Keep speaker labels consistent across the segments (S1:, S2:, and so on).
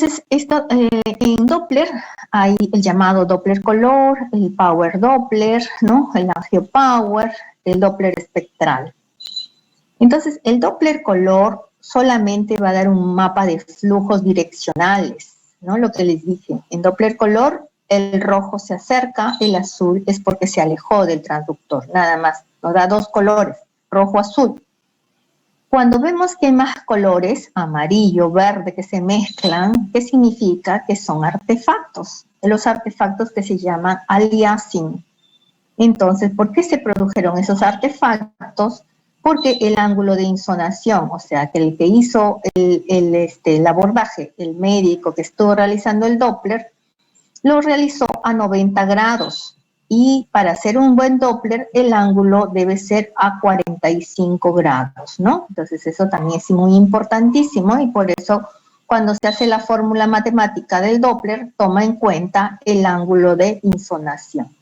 S1: en Doppler hay el llamado Doppler color, el Power Doppler, ¿no? El angiopower, el Doppler espectral. Entonces, el Doppler color solamente va a dar un mapa de flujos direccionales, ¿no? Lo que les dije, en Doppler color, el rojo se acerca, el azul es porque se alejó del transductor, nada más. Nos da dos colores, rojo, azul. Cuando vemos que hay más colores, amarillo, verde, que se mezclan, ¿qué significa? Que son artefactos. Los artefactos que se llaman aliasing. Entonces, ¿por qué se produjeron esos artefactos? Porque el ángulo de insonación, o sea, que el que hizo el abordaje, el médico que estuvo realizando el Doppler, lo realizó a 90 grados. Y para hacer un buen Doppler, el ángulo debe ser a 45 grados, ¿no? Entonces, eso también es muy importantísimo y por eso cuando se hace la fórmula matemática del Doppler, toma en cuenta el ángulo de insonación.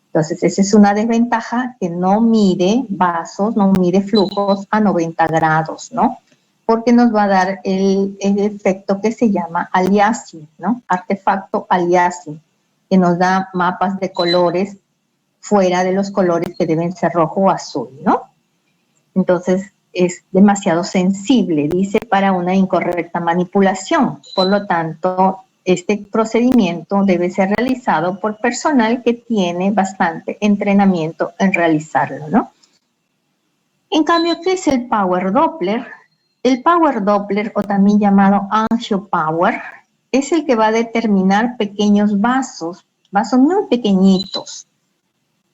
S1: Entonces, esa es una desventaja que no mide vasos, no mide flujos a 90 grados, ¿no? Porque nos va a dar el efecto que se llama aliasing, ¿no? Artefacto aliasing, que nos da mapas de colores fuera de los colores que deben ser rojo o azul, ¿no? Entonces, es demasiado sensible, dice, para una incorrecta manipulación. Por lo tanto, este procedimiento debe ser realizado por personal que tiene bastante entrenamiento en realizarlo, ¿no? En cambio, ¿qué es el Power Doppler? El Power Doppler, o también llamado angiopower, es el que va a determinar pequeños vasos muy pequeñitos.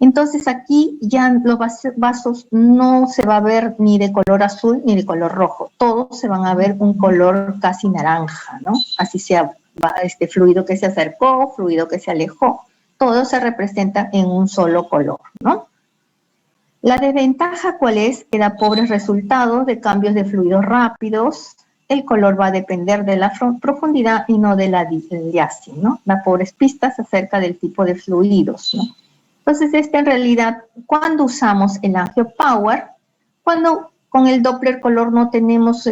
S1: Entonces aquí ya los vasos no se va a ver ni de color azul ni de color rojo, todos se van a ver un color casi naranja, ¿no? Así sea fluido que se acercó, fluido que se alejó, todo se representa en un solo color, ¿no? La desventaja, ¿cuál es? Que da pobres resultados de cambios de fluidos rápidos, el color va a depender de la profundidad y no de la aliasing, ¿no? Da pobres pistas acerca del tipo de fluidos, ¿no? Entonces, en realidad, cuando usamos el angiopower, cuando con el Doppler color no tenemos,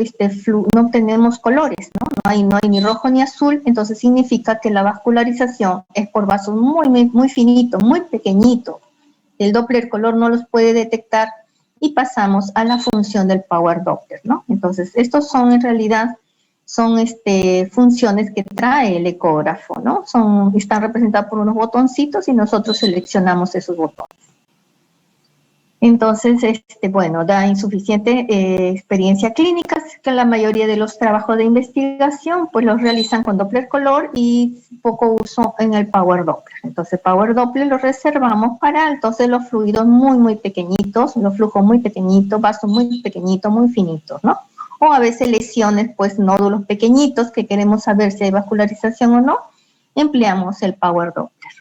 S1: no tenemos colores, ¿no? No hay ni rojo ni azul, entonces significa que la vascularización es por vasos muy finitos, muy pequeñitos. El Doppler color no los puede detectar y pasamos a la función del Power Doppler, ¿no? Entonces, estos son en realidad funciones que trae el ecógrafo, ¿no? Están representadas por unos botoncitos y nosotros seleccionamos esos botones. Entonces, bueno, da insuficiente experiencia clínica, que la mayoría de los trabajos de investigación pues los realizan con Doppler color y poco uso en el Power Doppler. Entonces, Power Doppler lo reservamos para entonces los fluidos muy pequeñitos, los flujos muy pequeñitos, vasos muy pequeñitos, muy finitos, ¿no? O a veces lesiones, pues nódulos pequeñitos que queremos saber si hay vascularización o no, empleamos el Power Doppler.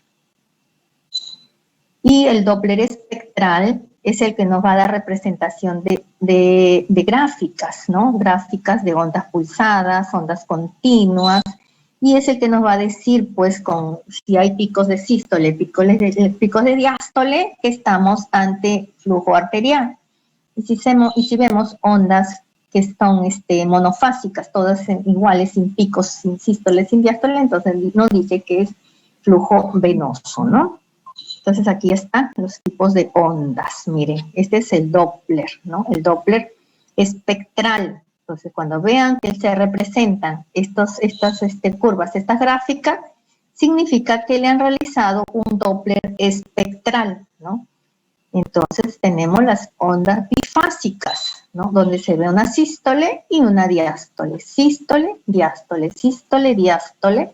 S1: Y el Doppler espectral es el que nos va a dar representación de gráficas, ¿no? Gráficas de ondas pulsadas, ondas continuas, y es el que nos va a decir, pues, si hay picos de sístole, picos de diástole, que estamos ante flujo arterial. Y si vemos ondas que son monofásicas, todas iguales, sin picos, sin sístole, sin diástole, entonces nos dice que es flujo venoso, ¿no? Entonces aquí están los tipos de ondas. Miren, este es el Doppler, ¿no? El Doppler espectral. Entonces cuando vean que se representan estas curvas, estas gráficas, significa que le han realizado un Doppler espectral, ¿no? Entonces tenemos las ondas bifásicas, ¿no? Donde se ve una sístole y una diástole. Sístole, diástole, sístole, diástole.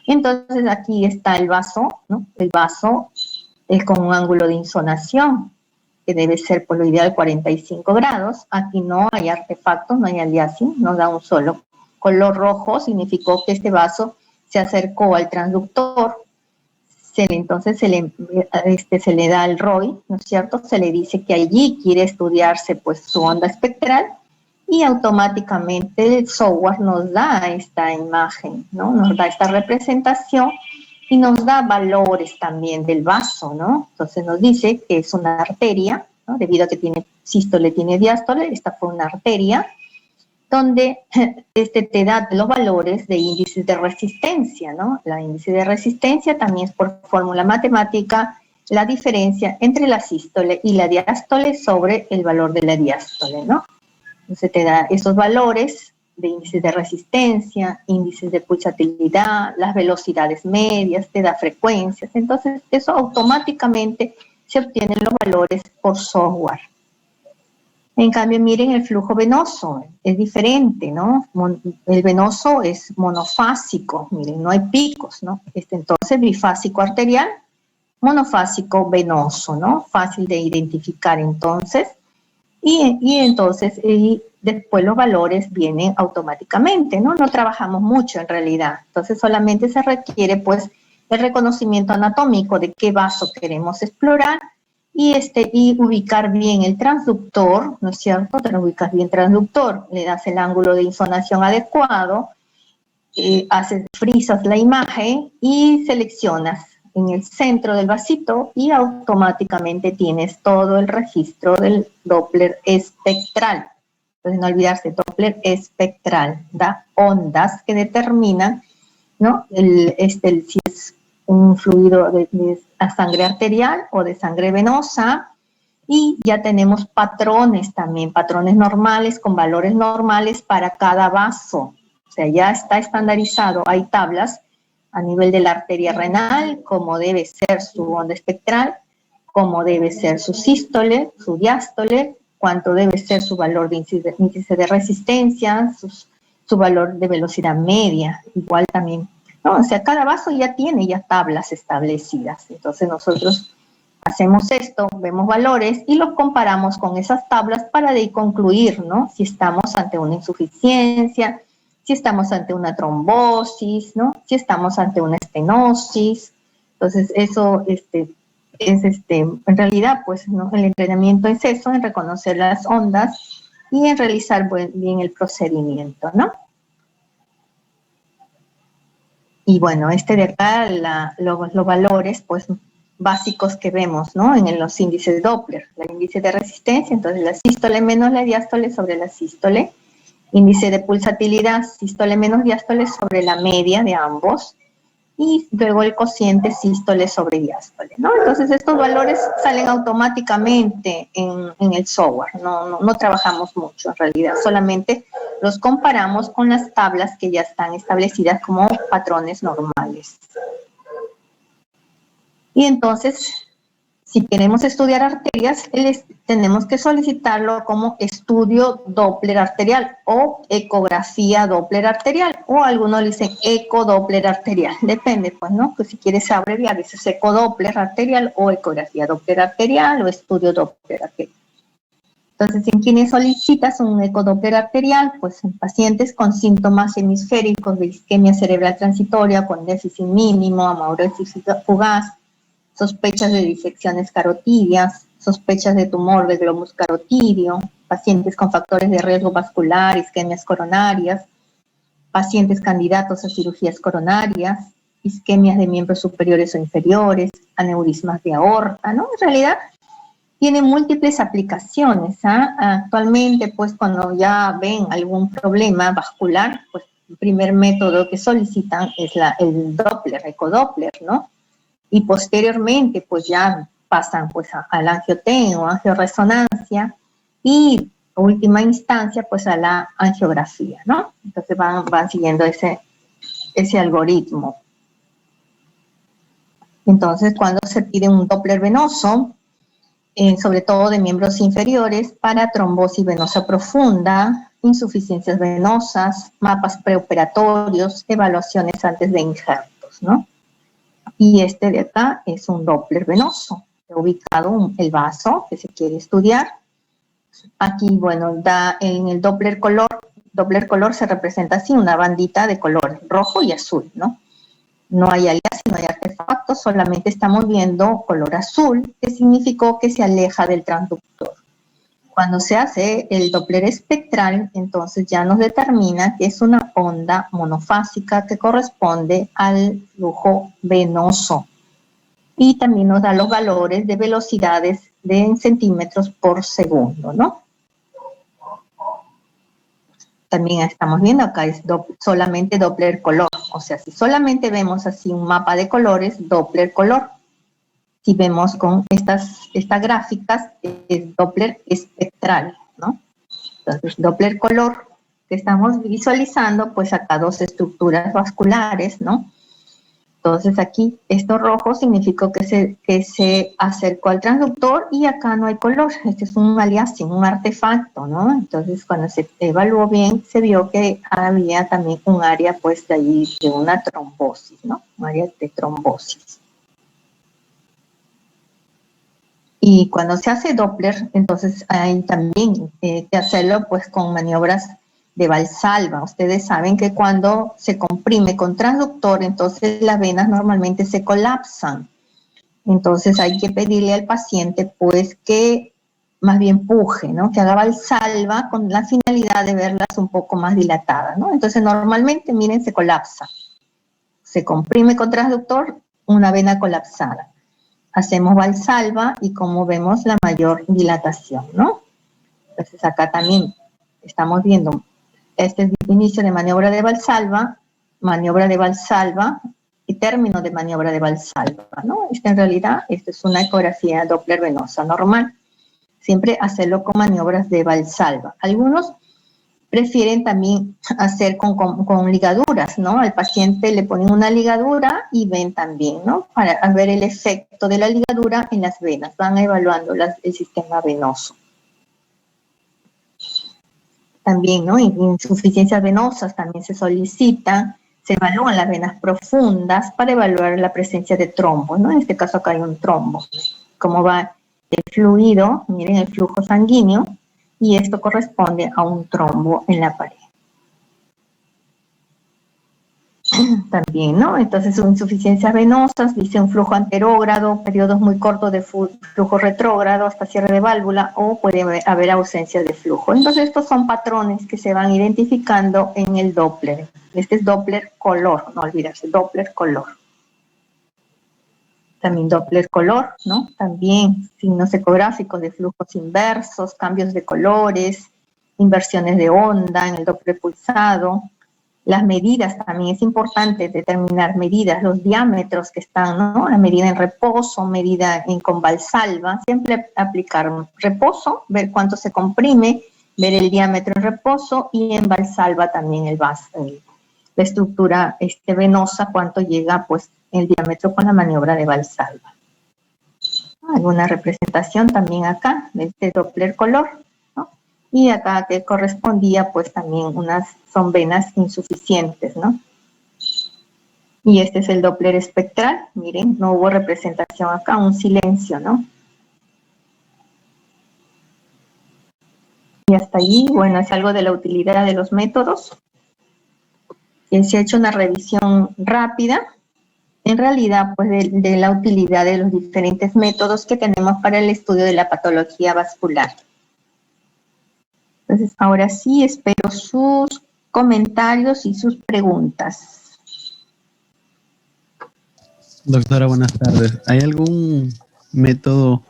S1: Entonces aquí está el vaso, ¿no? El vaso es con un ángulo de insonación, que debe ser por lo ideal 45 grados. Aquí no hay artefactos, no hay aliasing, nos da un solo color rojo, significó que este vaso se acercó al transductor. Entonces se le da el ROI, ¿no es cierto? Se le dice que allí quiere estudiarse pues su onda espectral y automáticamente el software nos da esta imagen, ¿no? Nos da esta representación y nos da valores también del vaso, ¿no? Entonces nos dice que es una arteria, ¿no? Debido a que tiene sístole, tiene diástole, esta fue una arteria. donde te da los valores de índices de resistencia, ¿no? La índice de resistencia también es por fórmula matemática la diferencia entre la sístole y la diástole sobre el valor de la diástole, ¿no? Entonces te da esos valores de índices de resistencia, índices de pulsatilidad, las velocidades medias, te da frecuencias. Entonces eso automáticamente se obtienen los valores por software. En cambio, miren el flujo venoso, es diferente, ¿no? El venoso es monofásico, miren, no hay picos, ¿no? Entonces, bifásico arterial, monofásico venoso, ¿no? Fácil de identificar entonces. Y después los valores vienen automáticamente, ¿no? No trabajamos mucho en realidad. Entonces, solamente se requiere, pues, el reconocimiento anatómico de qué vaso queremos explorar y ubicar bien el transductor, ¿no es cierto? Te lo ubicas bien transductor, le das el ángulo de insonación adecuado, frisas la imagen y seleccionas en el centro del vasito y automáticamente tienes todo el registro del Doppler espectral. Entonces, no olvidarse, Doppler espectral, da ondas que determinan, ¿no? Si es un fluido de sangre arterial o de sangre venosa, y ya tenemos patrones también, patrones normales con valores normales para cada vaso. O sea, ya está estandarizado, hay tablas a nivel de la arteria renal, cómo debe ser su onda espectral, cómo debe ser su sístole, su diástole, cuánto debe ser su valor de índice de resistencia, su valor de velocidad media, igual también. ¿No? O sea, cada vaso ya tiene ya tablas establecidas. Entonces nosotros hacemos esto, vemos valores y los comparamos con esas tablas para de ahí concluir, ¿no? Si estamos ante una insuficiencia, si estamos ante una trombosis, ¿no? Si estamos ante una estenosis. Entonces, eso en realidad, pues, ¿no? El entrenamiento es eso, en reconocer las ondas y en realizar bien el procedimiento, ¿no? Y bueno, de acá, los valores, pues, básicos que vemos, ¿no? En los índices Doppler, el índice de resistencia, entonces la sístole menos la diástole sobre la sístole, índice de pulsatilidad, sístole menos diástole sobre la media de ambos, y luego el cociente sístole sobre diástole, ¿no? Entonces estos valores salen automáticamente en el software, no trabajamos mucho en realidad, solamente los comparamos con las tablas que ya están establecidas como patrones normales. Y entonces, si queremos estudiar arterias, tenemos que solicitarlo como estudio Doppler arterial o ecografía Doppler arterial, o algunos le dicen ecodoppler arterial, depende, pues, ¿no? Pues si quieres abreviar, dices ecodoppler arterial o ecografía Doppler arterial o estudio Doppler arterial. Entonces, ¿en quiénes solicitas un ecodoppler arterial? Pues en pacientes con síntomas hemisféricos de isquemia cerebral transitoria, con déficit mínimo, amaurosis fugaz, sospechas de disecciones carotidias, sospechas de tumor de globus carotidio, pacientes con factores de riesgo vascular, isquemias coronarias, pacientes candidatos a cirugías coronarias, isquemias de miembros superiores o inferiores, aneurismas de aorta, ¿no? En realidad tiene múltiples aplicaciones. Actualmente, pues, cuando ya ven algún problema vascular, pues el primer método que solicitan es el Doppler, ecodoppler, ¿no? Y posteriormente, pues ya pasan pues al angioten o angioresonancia y última instancia, pues a la angiografía, ¿no? Entonces van siguiendo ese algoritmo. Entonces, cuando se pide un Doppler venoso, sobre todo de miembros inferiores, para trombosis venosa profunda, insuficiencias venosas, mapas preoperatorios, evaluaciones antes de injertos, ¿no? Y de acá es un Doppler venoso, ubicado el vaso que se quiere estudiar. Aquí, bueno, en el Doppler color se representa así, una bandita de color rojo y azul, ¿no? No hay alias, no hay artefactos, solamente estamos viendo color azul, que significó que se aleja del transductor. Cuando se hace el Doppler espectral, entonces ya nos determina que es una onda monofásica que corresponde al flujo venoso. Y también nos da los valores de velocidades en centímetros por segundo, ¿no? También estamos viendo acá es solamente Doppler color. O sea, si solamente vemos así un mapa de colores, Doppler color. Si vemos con estas gráficas, es Doppler espectral, ¿no? Entonces, Doppler color que estamos visualizando, pues acá dos estructuras vasculares, ¿no? Entonces aquí, esto rojo significó que se acercó al transductor y acá no hay color. Este es un aliasing, un artefacto, ¿no? Entonces cuando se evaluó bien, se vio que había también un área pues de ahí de una trombosis, ¿no? Un área de trombosis. Y cuando se hace Doppler, entonces hay también que hacerlo pues con maniobras de Valsalva. Ustedes saben que cuando se comprime con transductor, entonces las venas normalmente se colapsan. Entonces hay que pedirle al paciente pues que más bien puje, ¿no? Que haga Valsalva con la finalidad de verlas un poco más dilatadas, ¿no? Entonces normalmente, miren, se colapsa. Se comprime con transductor, una vena colapsada. Hacemos Valsalva y como vemos la mayor dilatación, ¿no? Entonces acá también estamos viendo este es el inicio de maniobra de Valsalva y término de maniobra de Valsalva, ¿no? En realidad, esta es una ecografía Doppler venosa normal. Siempre hacerlo con maniobras de Valsalva. Algunos prefieren también hacer con ligaduras, ¿no? Al paciente le ponen una ligadura y ven también, ¿no? Para ver el efecto de la ligadura en las venas. Van evaluando el sistema venoso. También, ¿no? Insuficiencias venosas también se solicitan, se evalúan las venas profundas para evaluar la presencia de trombos, ¿no? En este caso acá hay un trombo. Cómo va el fluido, miren el flujo sanguíneo, y esto corresponde a un trombo en la pared. También, ¿no? Entonces, insuficiencias venosas, dice un flujo anterógrado, periodos muy cortos de flujo retrógrado hasta cierre de válvula, o puede haber ausencia de flujo. Entonces, estos son patrones que se van identificando en el Doppler. Este es Doppler color, no olvidarse, Doppler color. También Doppler color, ¿no? También signos ecográficos de flujos inversos, cambios de colores, inversiones de onda en el Doppler pulsado. Las medidas también es importante determinar medidas, los diámetros que están, ¿no? La medida en reposo, medida con Valsalva, siempre aplicar reposo, ver cuánto se comprime, ver el diámetro en reposo y en Valsalva también la estructura venosa, cuánto llega pues el diámetro con la maniobra de Valsalva. Alguna representación también acá de este Doppler color, ¿no? Y acá que correspondía pues también son venas insuficientes, ¿no? Y este es el Doppler espectral, miren, no hubo representación acá, un silencio, ¿no? Y hasta allí, bueno, es algo de la utilidad de los métodos. Se ha hecho una revisión rápida, en realidad, pues de la utilidad de los diferentes métodos que tenemos para el estudio de la patología vascular. Entonces, ahora sí, espero sus comentarios y sus preguntas.
S2: Doctora, buenas tardes. ¿Hay algún método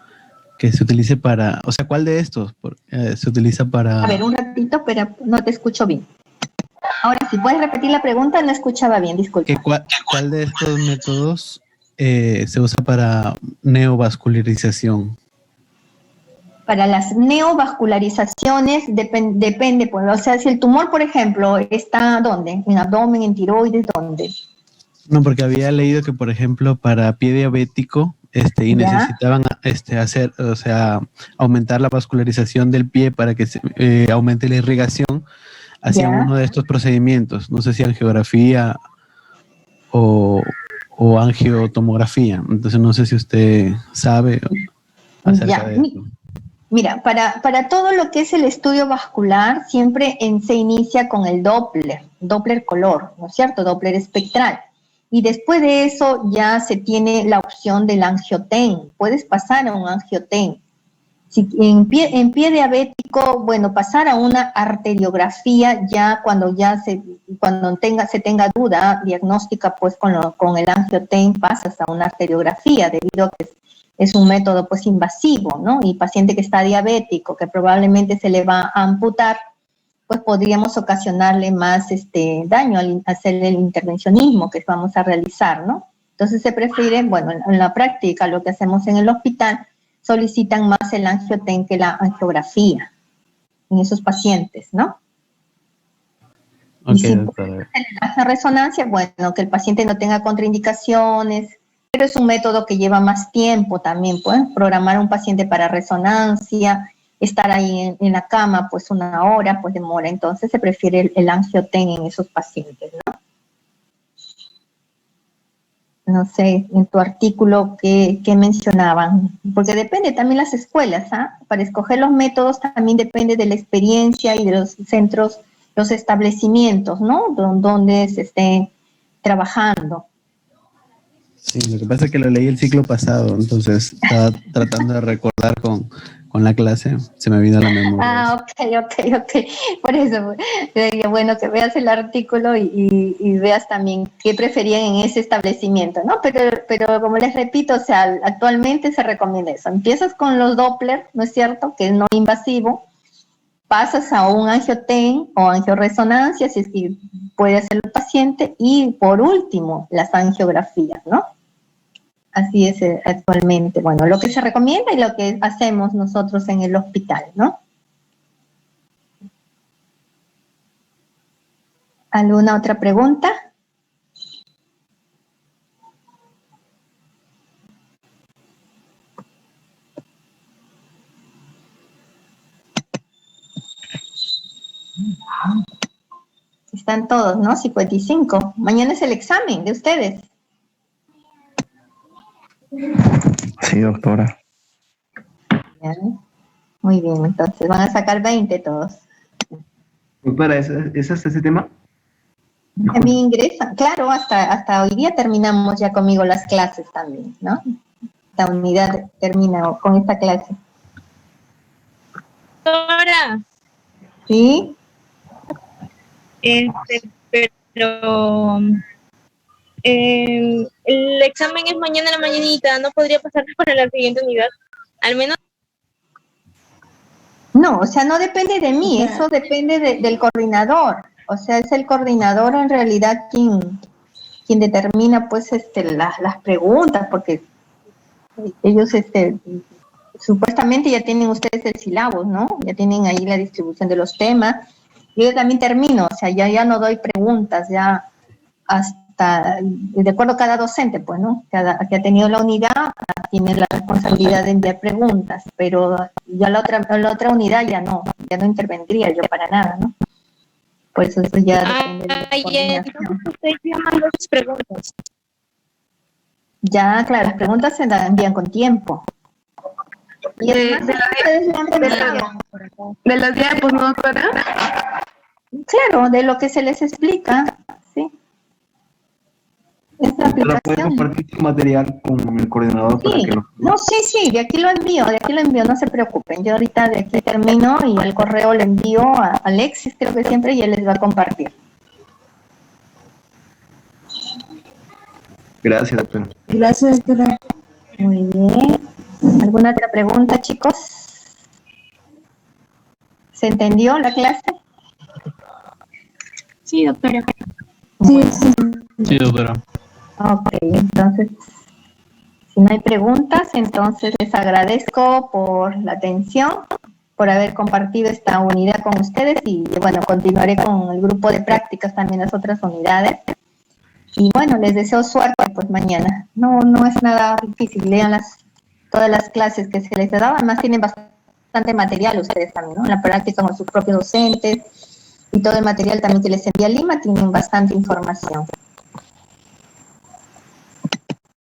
S2: que se utilice para, o sea, cuál de estos se utiliza para...
S1: A ver, un ratito, pero no te escucho bien. Ahora, si puedes repetir la pregunta, no escuchaba bien, disculpa.
S2: ¿Cuál de estos métodos se usa para neovascularización?
S1: Para las neovascularizaciones depende, pues, o sea, si el tumor, por ejemplo, está ¿dónde? En abdomen, en tiroides, ¿dónde?
S2: No, porque había leído que, por ejemplo, para pie diabético, y necesitaban hacer, o sea, aumentar la vascularización del pie para que aumente la irrigación, hacían uno de estos procedimientos, no sé si angiografía o angiotomografía. Entonces no sé si usted sabe acerca de esto.
S1: Mira, para todo lo que es el estudio vascular, siempre se inicia con el Doppler color, ¿no es cierto? Doppler espectral. Y después de eso ya se tiene la opción del angioten. Puedes pasar a un angioten. Si en pie diabético, bueno, pasar a una arteriografía ya cuando se tenga duda diagnóstica, pues con el angioten pasas a una arteriografía, debido a que es un método pues invasivo, ¿no? Y paciente que está diabético, que probablemente se le va a amputar, pues podríamos ocasionarle más daño al hacer el intervencionismo que vamos a realizar, ¿no? Entonces se prefiere, bueno, en la práctica lo que hacemos en el hospital, solicitan más el angioten que la angiografía en esos pacientes, ¿no?
S2: Ok,
S1: y si
S2: doctora.
S1: la resonancia, bueno, que el paciente no tenga contraindicaciones, pero es un método que lleva más tiempo también, pues, programar a un paciente para resonancia, estar ahí en la cama, pues 1 hora, pues demora, entonces se prefiere el angioten en esos pacientes, ¿no? No sé, en tu artículo, ¿qué mencionaban? Porque depende también las escuelas, ¿ah? Para escoger los métodos también depende de la experiencia y de los centros, los establecimientos, ¿no? Donde se esté trabajando.
S2: Sí, lo que pasa es que lo leí el ciclo pasado, entonces estaba tratando de recordar con la clase, se me vino a la memoria.
S1: Ok. Por eso, sería bueno que veas el artículo y veas también qué preferían en ese establecimiento, ¿no? Pero como les repito, o sea, actualmente se recomienda eso. Empiezas con los Doppler, ¿no es cierto? Que es no invasivo. Pasas a un angioten o angioresonancia, si es que puede hacer el paciente. Y por último, las angiografías, ¿no? Así es actualmente. Bueno, lo que se recomienda y lo que hacemos nosotros en el hospital, ¿no? ¿Alguna otra pregunta? Están todos, ¿no? 55. Mañana es el examen de ustedes.
S3: Sí, doctora.
S1: Bien. Muy bien, entonces van a sacar 20 todos.
S3: Doctora, ¿es hasta ese tema?
S1: A mí ingresan, claro, hasta hoy día terminamos ya conmigo las clases también, ¿no? La unidad termina con esta clase.
S4: Doctora.
S1: ¿Sí?
S4: Pero el examen es mañana en la mañanita, ¿no podría pasar para la siguiente unidad? Al menos.
S1: No, o sea, no depende de mí, eso depende del coordinador. O sea, es el coordinador en realidad quien determina pues las preguntas, porque ellos supuestamente ya tienen ustedes el sílabus, ¿no? Ya tienen ahí la distribución de los temas. Yo también termino, o sea, ya no doy preguntas, ya hasta, de acuerdo a cada docente, pues, ¿no? Que ha tenido la unidad, tiene la responsabilidad de enviar preguntas, pero ya la otra unidad ya no intervendría yo para nada, ¿no? Por eso ya depende de la coordinación.
S4: Ustedes ya mandó sus preguntas.
S1: Ya, claro, las preguntas se las envían con tiempo. Y además,
S5: de los diapos, ¿no, doctora?
S1: Claro, de lo que se les explica, sí. Esta
S3: ¿Pero puede
S1: aplicación.
S3: compartir su material con el coordinador para que lo...
S1: No, sí, de aquí lo envío, no se preocupen. Yo ahorita de aquí termino y el correo le envío a Alexis, creo que siempre, y él les va a compartir.
S3: Gracias, doctora.
S5: Gracias, doctora.
S1: Muy bien. ¿Alguna otra pregunta, chicos? ¿Se entendió la clase?
S4: Sí, doctora.
S2: Sí, doctora.
S1: Ok, entonces, si no hay preguntas, entonces les agradezco por la atención, por haber compartido esta unidad con ustedes y, bueno, continuaré con el grupo de prácticas también las otras unidades. Y, bueno, les deseo suerte, pues, mañana. No es nada difícil, lean todas las clases que se les daba, además tienen bastante material ustedes también, ¿no? En la práctica con sus propios docentes y todo el material también que les envía Lima, tienen bastante información.